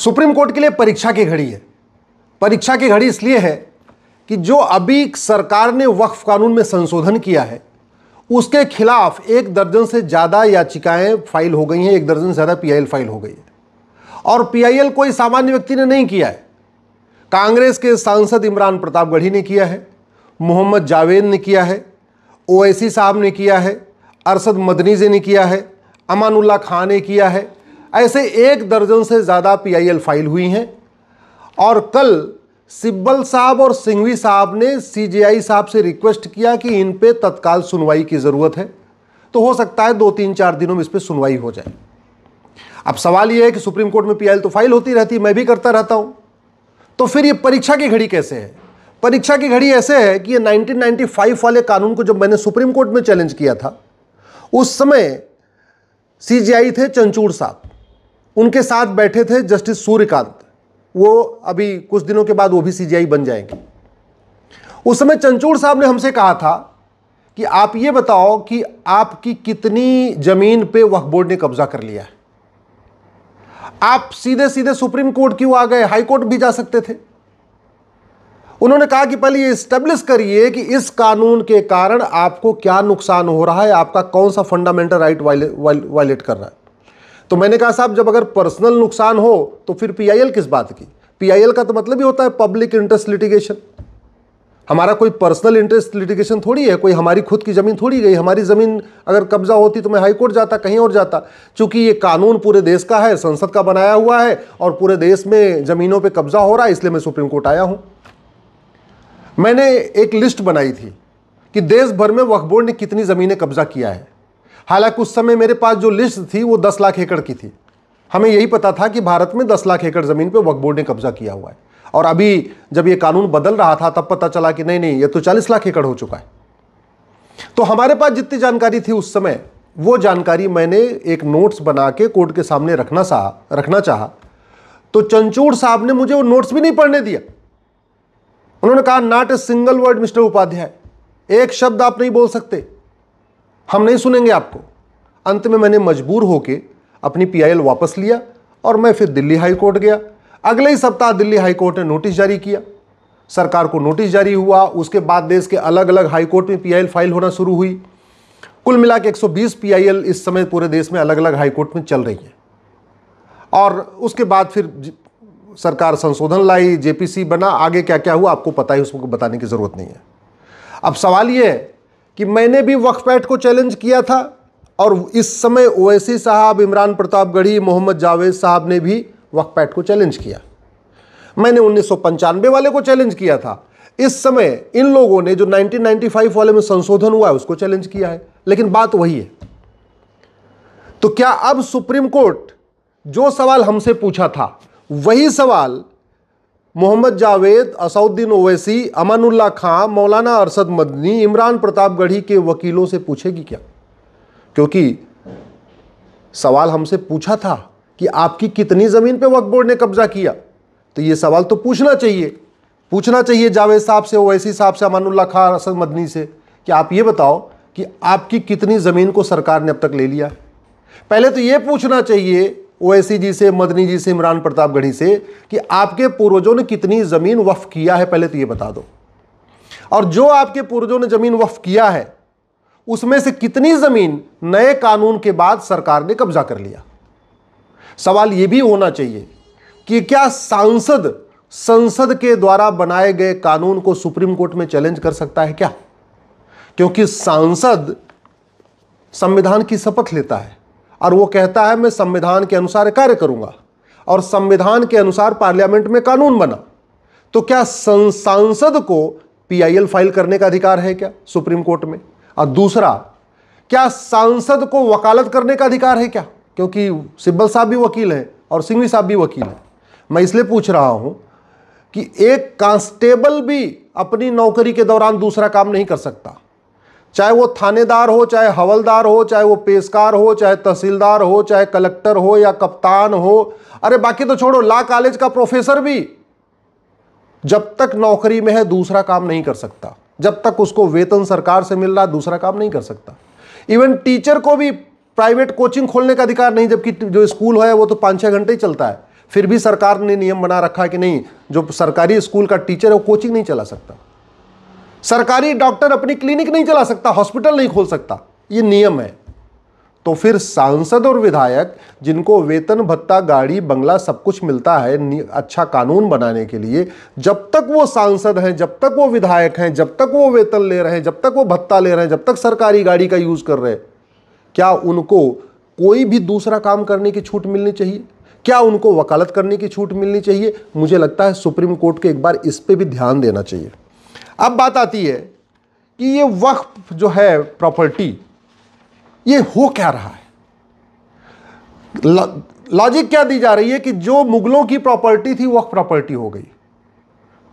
Supreme court के लिए परीक्षा की घड़ी है। परीक्षा की घड़ी इसलिए है कि जो अभी सरकार ने वक्फ कानून में संशोधन किया है उसके खिलाफ 1 दर्जन से ज़्यादा याचिकाएं फाइल हो गई हैं, 1 दर्जन से ज़्यादा पीआईएल फाइल हो गई है। और पीआईएल कोई सामान्य व्यक्ति ने नहीं किया है। कांग्रेस के सांसद इमरान प्रतापगढ़ी ने किया है, मोहम्मद जावेद ने किया है, ओवैसी साहब ने किया है, अरशद मदनी जी ने किया है, अमानुल्लाह खान ने किया है। ऐसे 1 दर्जन से ज़्यादा पीआईएल फाइल हुई हैं। और कल सिब्बल साहब और सिंघवी साहब ने सीजेआई साहब से रिक्वेस्ट किया कि इन पे तत्काल सुनवाई की ज़रूरत है। तो हो सकता है 2-3-4 दिनों में इस पर सुनवाई हो जाए। अब सवाल यह है कि सुप्रीम कोर्ट में पीआईएल तो फाइल होती रहती, मैं भी करता रहता हूं, तो फिर ये परीक्षा की घड़ी कैसे है? परीक्षा की घड़ी ऐसे है कि ये 1995 वाले कानून को जब मैंने सुप्रीम कोर्ट में चैलेंज किया था उस समय सीजेआई थे चंचूड़ साहब, उनके साथ बैठे थे जस्टिस सूर्यकांत, वो अभी कुछ दिनों के बाद वो भी सीजेआई बन जाएंगे। उस समय चंचूड़ साहब ने हमसे कहा था कि आप ये बताओ कि आपकी कितनी जमीन पे वक्फ बोर्ड ने कब्जा कर लिया है। आप सीधे सीधे सुप्रीम कोर्ट क्यों आ गए? हाई कोर्ट भी जा सकते थे। उन्होंने कहा कि पहले ये एस्टेब्लिश करिए कि इस कानून के कारण आपको क्या नुकसान हो रहा है, आपका कौन सा फंडामेंटल राइट वायलेट कर रहा है। तो मैंने कहा साहब जब अगर पर्सनल नुकसान हो तो फिर पीआईएल किस बात की? पीआईएल का तो मतलब ही होता है पब्लिक इंटरेस्ट लिटिगेशन। हमारा कोई पर्सनल इंटरेस्ट लिटिगेशन थोड़ी है, कोई हमारी खुद की जमीन थोड़ी गई। हमारी जमीन अगर कब्जा होती तो मैं हाई कोर्ट जाता, कहीं और जाता। चूंकि ये कानून पूरे देश का है, संसद का बनाया हुआ है और पूरे देश में जमीनों पे कब्जा हो रहा है, इसलिए मैं सुप्रीम कोर्ट आया हूं। मैंने एक लिस्ट बनाई थी कि देश भर में वक्फ बोर्ड ने कितनी जमीनें कब्जा किया है। हालांकि उस समय मेरे पास जो लिस्ट थी वो 10 लाख एकड़ की थी। हमें यही पता था कि भारत में 10 लाख एकड़ जमीन पे वक्फ बोर्ड ने कब्जा किया हुआ है। और अभी जब ये कानून बदल रहा था तब पता चला कि नहीं ये तो 40 लाख एकड़ हो चुका है। तो हमारे पास जितनी जानकारी थी उस समय, वो जानकारी मैंने एक नोट्स बना के कोर्ट के सामने रखना चाहा तो चंचूड़ साहब ने मुझे वो नोट्स भी नहीं पढ़ने दिया। उन्होंने कहा not a single word mister Upadhyay, एक शब्द आप नहीं बोल सकते, हम नहीं सुनेंगे आपको। अंत में मैंने मजबूर होकर अपनी पीआईएल वापस लिया और मैं फिर दिल्ली हाई कोर्ट गया। अगले ही सप्ताह दिल्ली हाई कोर्ट ने नोटिस जारी किया, सरकार को नोटिस जारी हुआ। उसके बाद देश के अलग अलग हाई कोर्ट में पीआईएल फाइल होना शुरू हुई। कुल मिला के 120 पीआईएल इस समय पूरे देश में अलग अलग हाई कोर्ट में चल रही है। और उसके बाद फिर सरकार संशोधन लाई, जेपीसी बना, आगे क्या क्या हुआ आपको पता है, उसको बताने की जरूरत नहीं है। अब सवाल यह है कि मैंने भी वक्फ एक्ट को चैलेंज किया था और इस समय ओवैसी साहब, इमरान प्रतापगढ़ी, मोहम्मद जावेद साहब ने भी वक्फ एक्ट को चैलेंज किया। मैंने 1995 वाले को चैलेंज किया था। इस समय इन लोगों ने जो 1995 वाले में संशोधन हुआ है उसको चैलेंज किया है। लेकिन बात वही है। तो क्या अब सुप्रीम कोर्ट जो सवाल हमसे पूछा था वही सवाल मोहम्मद जावेद, असउद्दीन ओवैसी, अमानुल्लाह खान, मौलाना अरशद मदनी, इमरान प्रतापगढ़ी के वकीलों से पूछेगी क्या? क्योंकि सवाल हमसे पूछा था कि आपकी कितनी जमीन पे वक्फ बोर्ड ने कब्जा किया, तो ये सवाल तो पूछना चाहिए जावेद साहब से, ओवैसी साहब से, अमानुल्लाह खान, अरशद मदनी से कि आप ये बताओ कि आपकी कितनी जमीन को सरकार ने अब तक ले लिया। पहले तो ये पूछना चाहिए ओवैसी जी से, मदनी जी से, इमरान प्रतापगढ़ी से कि आपके पूर्वजों ने कितनी जमीन वक्फ किया है, पहले तो ये बता दो। और जो आपके पूर्वजों ने जमीन वक्फ किया है उसमें से कितनी जमीन नए कानून के बाद सरकार ने कब्जा कर लिया। सवाल यह भी होना चाहिए कि क्या सांसद संसद के द्वारा बनाए गए कानून को सुप्रीम कोर्ट में चैलेंज कर सकता है क्या? क्योंकि सांसद संविधान की शपथ लेता है और वो कहता है मैं संविधान के अनुसार कार्य करूंगा और संविधान के अनुसार पार्लियामेंट में कानून बना। तो क्या सांसद को पीआईएल फाइल करने का अधिकार है क्या सुप्रीम कोर्ट में? और दूसरा, क्या सांसद को वकालत करने का अधिकार है क्या? क्योंकि सिब्बल साहब भी वकील हैं और सिंघवी साहब भी वकील हैं। मैं इसलिए पूछ रहा हूं कि एक कांस्टेबल भी अपनी नौकरी के दौरान दूसरा काम नहीं कर सकता, चाहे वो थानेदार हो, चाहे हवलदार हो, चाहे वो पेशकार हो, चाहे तहसीलदार हो, चाहे कलेक्टर हो या कप्तान हो। अरे बाकी तो छोड़ो, लॉ कॉलेज का प्रोफेसर भी जब तक नौकरी में है दूसरा काम नहीं कर सकता। जब तक उसको वेतन सरकार से मिल रहा दूसरा काम नहीं कर सकता। इवन टीचर को भी प्राइवेट कोचिंग खोलने का अधिकार नहीं, जबकि जो स्कूल है वो तो 5-6 घंटे ही चलता है। फिर भी सरकार ने नियम बना रखा है कि नहीं, जो सरकारी स्कूल का टीचर है वो कोचिंग नहीं चला सकता, सरकारी डॉक्टर अपनी क्लिनिक नहीं चला सकता, हॉस्पिटल नहीं खोल सकता, ये नियम है। तो फिर सांसद और विधायक जिनको वेतन भत्ता, गाड़ी, बंगला सब कुछ मिलता है अच्छा कानून बनाने के लिए, जब तक वो सांसद हैं, जब तक वो विधायक हैं, जब तक वो वेतन ले रहे हैं, जब तक वो भत्ता ले रहे हैं, जब तक सरकारी गाड़ी का यूज कर रहे हैं, क्या उनको कोई भी दूसरा काम करने की छूट मिलनी चाहिए? क्या उनको वकालत करने की छूट मिलनी चाहिए? मुझे लगता है सुप्रीम कोर्ट को एक बार इस पे भी ध्यान देना चाहिए। अब बात आती है कि ये वक्फ जो है प्रॉपर्टी, ये हो क्या रहा है? लॉजिक क्या दी जा रही है कि जो मुगलों की प्रॉपर्टी थी वक्फ प्रॉपर्टी हो गई।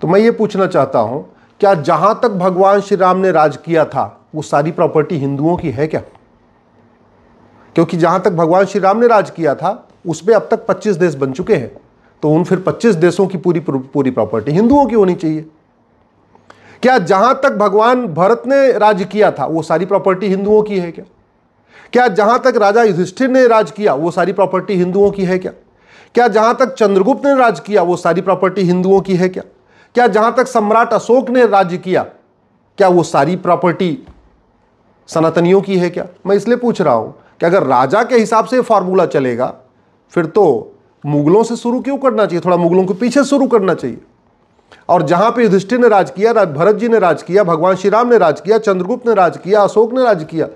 तो मैं ये पूछना चाहता हूं, क्या जहां तक भगवान श्री राम ने राज किया था वो सारी प्रॉपर्टी हिंदुओं की है क्या? क्योंकि जहां तक भगवान श्री राम ने राज किया था उसमें अब तक 25 देश बन चुके हैं, तो उन फिर 25 देशों की पूरी प्रॉपर्टी हिंदुओं की होनी चाहिए। क्या जहां तक भगवान भरत ने राज किया था वो सारी प्रॉपर्टी हिंदुओं की है क्या? क्या जहां तक राजा युधिष्ठिर ने राज किया वो सारी प्रॉपर्टी हिंदुओं की है क्या? क्या जहां तक चंद्रगुप्त ने राज किया वो सारी प्रॉपर्टी हिंदुओं की है क्या? क्या जहां तक सम्राट अशोक ने राज्य किया क्या वो सारी प्रॉपर्टी सनातनियों की है क्या? मैं इसलिए पूछ रहा हूं कि अगर राजा के हिसाब से फॉर्मूला चलेगा फिर तो मुगलों से शुरू क्यों करना चाहिए, थोड़ा मुगलों के पीछे शुरू करना चाहिए। और जहां पे युधिष्ठिर ने राज किया, भरत जी ने राज किया, भगवान श्री राम ने राज किया, चंद्रगुप्त ने राज किया, अशोक ने राज किया,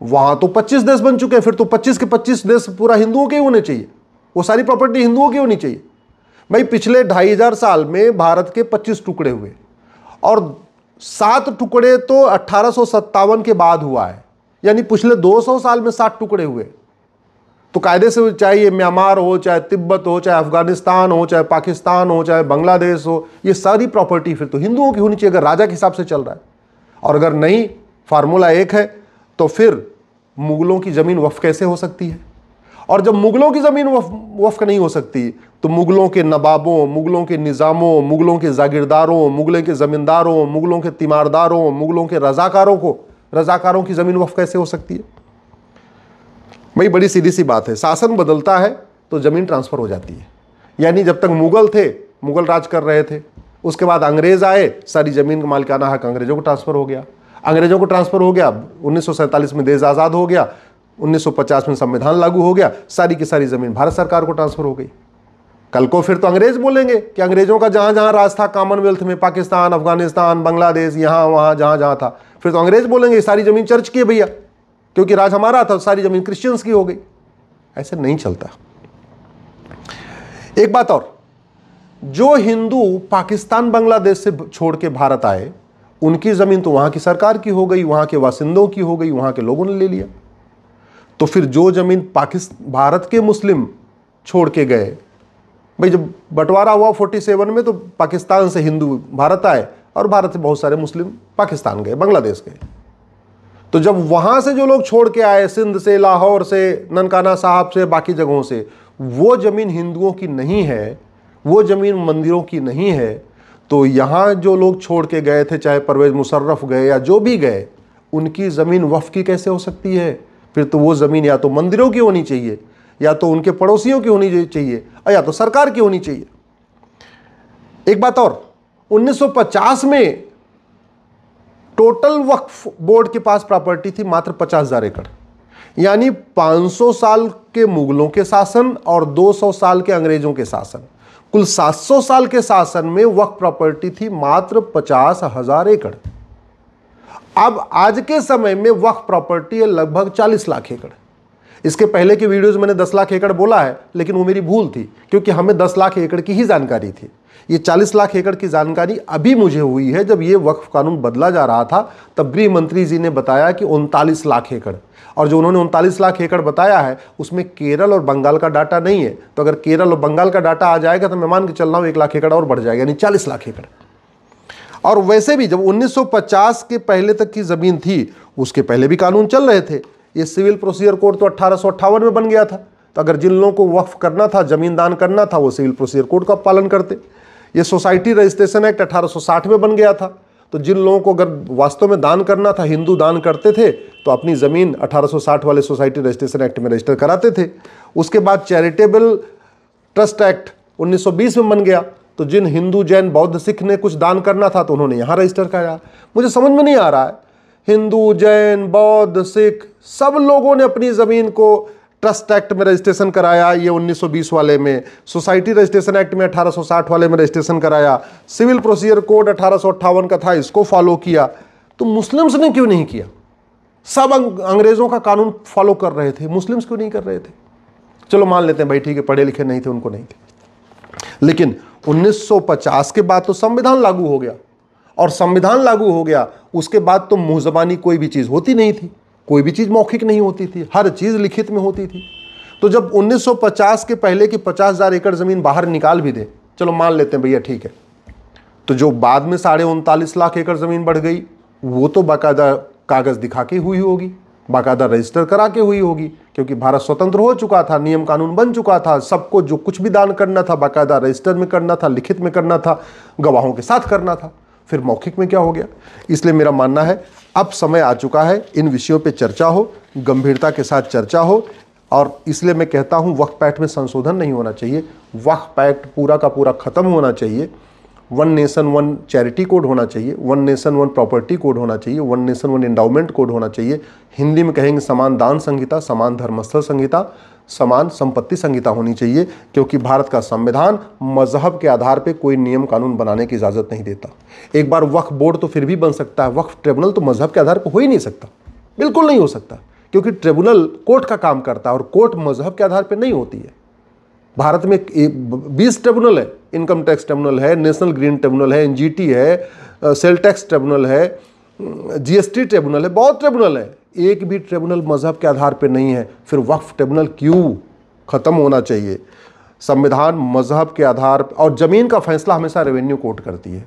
वहां तो 25 देश बन चुके हैं, फिर तो 25 के 25 देश पूरा हिंदुओं के ही होने चाहिए, वो सारी प्रॉपर्टी हिंदुओं की होनी चाहिए। भाई पिछले 2500 साल में भारत के 25 टुकड़े हुए और 7 टुकड़े तो 1857 के बाद हुआ है, यानी पिछले 200 साल में 7 टुकड़े हुए। तो कायदे से चाहे ये म्यांमार हो, चाहे तिब्बत हो, चाहे अफगानिस्तान हो, चाहे पाकिस्तान हो, चाहे बांग्लादेश हो, ये सारी प्रॉपर्टी फिर तो हिंदुओं की होनी चाहिए अगर राजा के हिसाब से चल रहा है। और अगर नहीं, फार्मूला एक है, तो फिर मुगलों की जमीन वक्फ कैसे हो सकती है? और जब मुगलों की जमीन वक्फ नहीं हो सकती तो मुगलों के नवाबों, मुगलों के निजामों, मुगलों के जागीरदारों, मुगलों के जमींदारों, मुगलों के तीमारदारों, मुगलों के रजाकारों की जमीन वक्फ कैसे हो सकती है? भाई बड़ी सीधी सी बात है, शासन बदलता है तो जमीन ट्रांसफर हो जाती है। यानी जब तक मुगल थे, मुगल राज कर रहे थे, उसके बाद अंग्रेज आए, सारी जमीन का मालिकाना हक अंग्रेजों को ट्रांसफर हो गया। अंग्रेजों को ट्रांसफर हो गया, 1947 में देश आज़ाद हो गया, 1950 में संविधान लागू हो गया, सारी की सारी जमीन भारत सरकार को ट्रांसफर हो गई। कल को फिर तो अंग्रेज बोलेंगे कि अंग्रेजों का जहां जहां राज था कॉमनवेल्थ में, पाकिस्तान, अफगानिस्तान, बांग्लादेश, यहां वहां जहां जहां था, फिर तो अंग्रेज बोलेंगे सारी जमीन चर्च की है भैया, क्योंकि राज हमारा था, सारी जमीन क्रिश्चियंस की हो गई। ऐसे नहीं चलता। एक बात और, जो हिंदू पाकिस्तान बांग्लादेश से छोड़ के भारत आए उनकी जमीन तो वहां की सरकार की हो गई, वहां के वासिंदों की हो गई, वहां के लोगों ने ले लिया। तो फिर जो जमीन भारत के मुस्लिम छोड़ के गए, भाई जब बंटवारा हुआ 47 में तो पाकिस्तान से हिंदू भारत आए और भारत से बहुत सारे मुस्लिम पाकिस्तान गए, बांग्लादेश गए। तो जब वहां से जो लोग छोड़ के आए, सिंध से, लाहौर से, ननकाना साहब से, बाकी जगहों से, वो जमीन हिंदुओं की नहीं है, वो जमीन मंदिरों की नहीं है, तो यहां जो लोग छोड़ के गए थे, चाहे परवेज मुशर्रफ गए या जो भी गए, उनकी जमीन वक्फ की कैसे हो सकती है? फिर तो वो जमीन या तो मंदिरों की होनी चाहिए, या तो उनके पड़ोसियों की होनी चाहिए, या तो सरकार की होनी चाहिए। एक बात और, 1950 में टोटल वक्फ बोर्ड के पास प्रॉपर्टी थी मात्र 50,000 एकड़, यानी 500 साल के मुगलों के शासन और 200 साल के अंग्रेजों के शासन, कुल 700 साल के शासन में वक्फ प्रॉपर्टी थी मात्र 50,000 एकड़। अब आज के समय में वक्फ प्रॉपर्टी है लगभग 40 लाख एकड़। इसके पहले के वीडियोस मैंने 10 लाख एकड़ बोला है, लेकिन वो मेरी भूल थी, क्योंकि हमें 10 लाख एकड़ की ही जानकारी थी। ये 40 लाख एकड़ की जानकारी अभी मुझे हुई है, जब ये वक्फ कानून बदला जा रहा था तब गृह मंत्री जी ने बताया कि 39 लाख एकड़, और जो उन्होंने 39 लाख एकड़ बताया है उसमें केरल और बंगाल का डाटा नहीं है। तो अगर केरल और बंगाल का डाटा आ जाएगा तो मैं मान के चल रहा हूँ 1 लाख एकड़ और बढ़ जाएगा, यानी 40 लाख एकड़। और वैसे भी जब 1950 के पहले तक की जमीन थी, उसके पहले भी कानून चल रहे थे। ये सिविल प्रोसीजर कोड तो 1858 में बन गया था, तो अगर जिन लोगों को वक्फ करना था, जमीन दान करना था, वो सिविल प्रोसीजर कोड का पालन करते। ये सोसाइटी रजिस्ट्रेशन एक्ट 1860 में बन गया था, तो जिन लोगों को अगर वास्तव में दान करना था, हिंदू दान करते थे, तो अपनी ज़मीन 1860 वाले सोसाइटी रजिस्ट्रेशन एक्ट में रजिस्टर कराते थे। उसके बाद चैरिटेबल ट्रस्ट एक्ट 1920 में बन गया, तो जिन हिंदू, जैन, बौद्ध, सिख ने कुछ दान करना था तो उन्होंने यहां रजिस्टर कराया। मुझे समझ में नहीं आ रहा है, हिंदू, जैन, बौद्ध, सिख सब लोगों ने अपनी जमीन को ट्रस्ट एक्ट में रजिस्ट्रेशन कराया, ये 1920 वाले में, सोसाइटी रजिस्ट्रेशन एक्ट में 1860 वाले में रजिस्ट्रेशन कराया, सिविल प्रोसीजर कोड 1858 का था, इसको फॉलो किया। तो मुस्लिम्स ने क्यों नहीं किया? सब अंग्रेजों का कानून फॉलो कर रहे थे, मुस्लिम्स क्यों नहीं कर रहे थे? चलो मान लेते हैं भाई ठीक है, पढ़े लिखे नहीं थे, उनको नहीं थे। लेकिन 1950 के बाद तो संविधान लागू हो गया, और संविधान लागू हो गया उसके बाद तो मुंह ज़बानी कोई भी चीज़ होती नहीं थी, कोई भी चीज़ मौखिक नहीं होती थी, हर चीज़ लिखित में होती थी। तो जब 1950 के पहले की 50,000 एकड़ ज़मीन बाहर निकाल भी दे, चलो मान लेते हैं भैया ठीक है, तो जो बाद में 39.5 लाख एकड़ ज़मीन बढ़ गई वो तो बाकायदा कागज़ दिखा के हुई होगी, बाकायदा रजिस्टर करा के हुई होगी, क्योंकि भारत स्वतंत्र हो चुका था, नियम कानून बन चुका था, सबको जो कुछ भी दान करना था बाकायदा रजिस्टर में करना था, लिखित में करना था, गवाहों के साथ करना था। फिर मौखिक में क्या हो गया? इसलिए मेरा मानना है अब समय आ चुका है, इन विषयों पे चर्चा हो, गंभीरता के साथ चर्चा हो। और इसलिए मैं कहता हूँ वक्फ एक्ट में संशोधन नहीं होना चाहिए, वक्फ एक्ट पूरा का पूरा ख़त्म होना चाहिए। One nation one charity code होना चाहिए, one nation one property code होना चाहिए, one nation one endowment code होना चाहिए। हिंदी में कहेंगे समान दान संहिता, समान धर्मस्थल संहिता, समान संपत्ति संहिता होनी चाहिए, क्योंकि भारत का संविधान मजहब के आधार पे कोई नियम कानून बनाने की इजाज़त नहीं देता। एक बार वक्फ बोर्ड तो फिर भी बन सकता है, वक्फ ट्रिब्यूनल तो मजहब के आधार पर हो ही नहीं सकता, बिल्कुल नहीं हो सकता, क्योंकि ट्रिब्यूनल कोर्ट का काम करता है और कोर्ट मजहब के आधार पर नहीं होती है। भारत में 20 ट्रिब्यूनल है, इनकम टैक्स ट्रिब्यूनल है, नेशनल ग्रीन ट्रिब्यूनल है, एनजीटी है, सेल टैक्स ट्रिब्यूनल है, जीएसटी ट्रिब्यूनल है, बहुत ट्रिब्यूनल है, एक भी ट्रिब्यूनल मजहब के आधार पर नहीं है। फिर वक्फ ट्रिब्यूनल क्यों? ख़त्म होना चाहिए। संविधान मजहब के आधार पर, और ज़मीन का फैसला हमेशा रेवेन्यू कोर्ट करती है,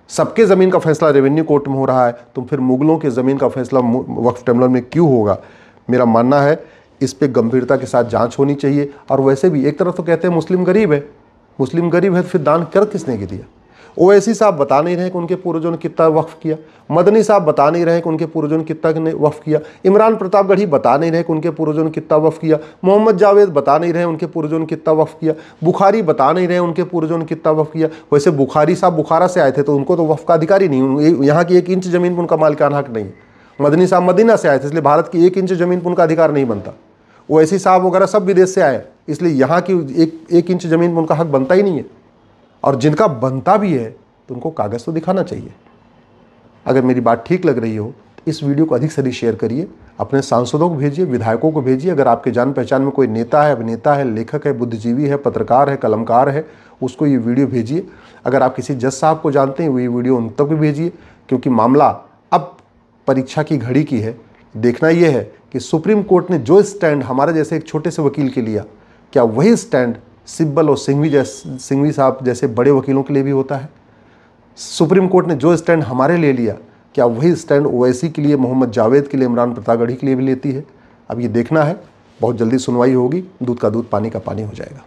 सबके ज़मीन का फैसला रेवेन्यू कोर्ट में हो रहा है, तो फिर मुगलों के ज़मीन का फैसला वक्फ ट्रिब्यूनल में क्यों होगा? मेरा मानना है इस पे गंभीरता के साथ जांच होनी चाहिए। और वैसे भी एक तरफ तो कहते हैं मुस्लिम गरीब है, मुस्लिम गरीब है तो फिर दान कर किसने के दिया? ओवैसी साहब बता नहीं रहे कि उनके पूर्वजों ने कितना वक्फ किया, मदनी साहब बता नहीं रहे कि उनके पूर्वजों ने कितना वक्फ किया, इमरान प्रतापगढ़ी बता नहीं रहे कि उनके पूर्वजों ने कितना वक्फ किया, मोहम्मद जावेद बता नहीं रहे उनके पूर्वजों ने कितना वक्फ किया, बुखारी बता नहीं रहे उनके पूर्वजों ने कितना वक्फ किया। वैसे बुखारी साहब बुखारा से आए थे तो उनको तो वक्फ का अधिकार ही नहीं, यहाँ की 1 इंच ज़मीन पर उनका मालिकाना हक नहीं है। मदनी साहब मदीना से आए थे, इसलिए भारत की 1 इंच ज़मीन पर उनका अधिकार नहीं बनता। ओवैसी साहब वगैरह सब विदेश से आए, इसलिए यहाँ की एक इंच ज़मीन पर उनका हक बनता ही नहीं है। और जिनका बनता भी है तो उनको कागज़ तो दिखाना चाहिए। अगर मेरी बात ठीक लग रही हो तो इस वीडियो को अधिक से अधिक शेयर करिए, अपने सांसदों को भेजिए, विधायकों को भेजिए। अगर आपके जान पहचान में कोई नेता है, अभिनेता है, लेखक है, बुद्धिजीवी है, पत्रकार है, कलमकार है, उसको ये वीडियो भेजिए। अगर आप किसी जज साहब को जानते हैं, वो ये वीडियो उन तक भी भेजिए, क्योंकि मामला अब परीक्षा की घड़ी की है। देखना यह है कि सुप्रीम कोर्ट ने जो स्टैंड हमारे जैसे एक छोटे से वकील के लिया, क्या वही स्टैंड सिब्बल और सिंघवी साहब जैसे बड़े वकीलों के लिए भी होता है? सुप्रीम कोर्ट ने जो स्टैंड हमारे लिए लिया, क्या वही स्टैंड ओवैसी के लिए, मोहम्मद जावेद के लिए, इमरान प्रतापगढ़ी के लिए भी लेती है? अब ये देखना है। बहुत जल्दी सुनवाई होगी, दूध का दूध पानी का पानी हो जाएगा।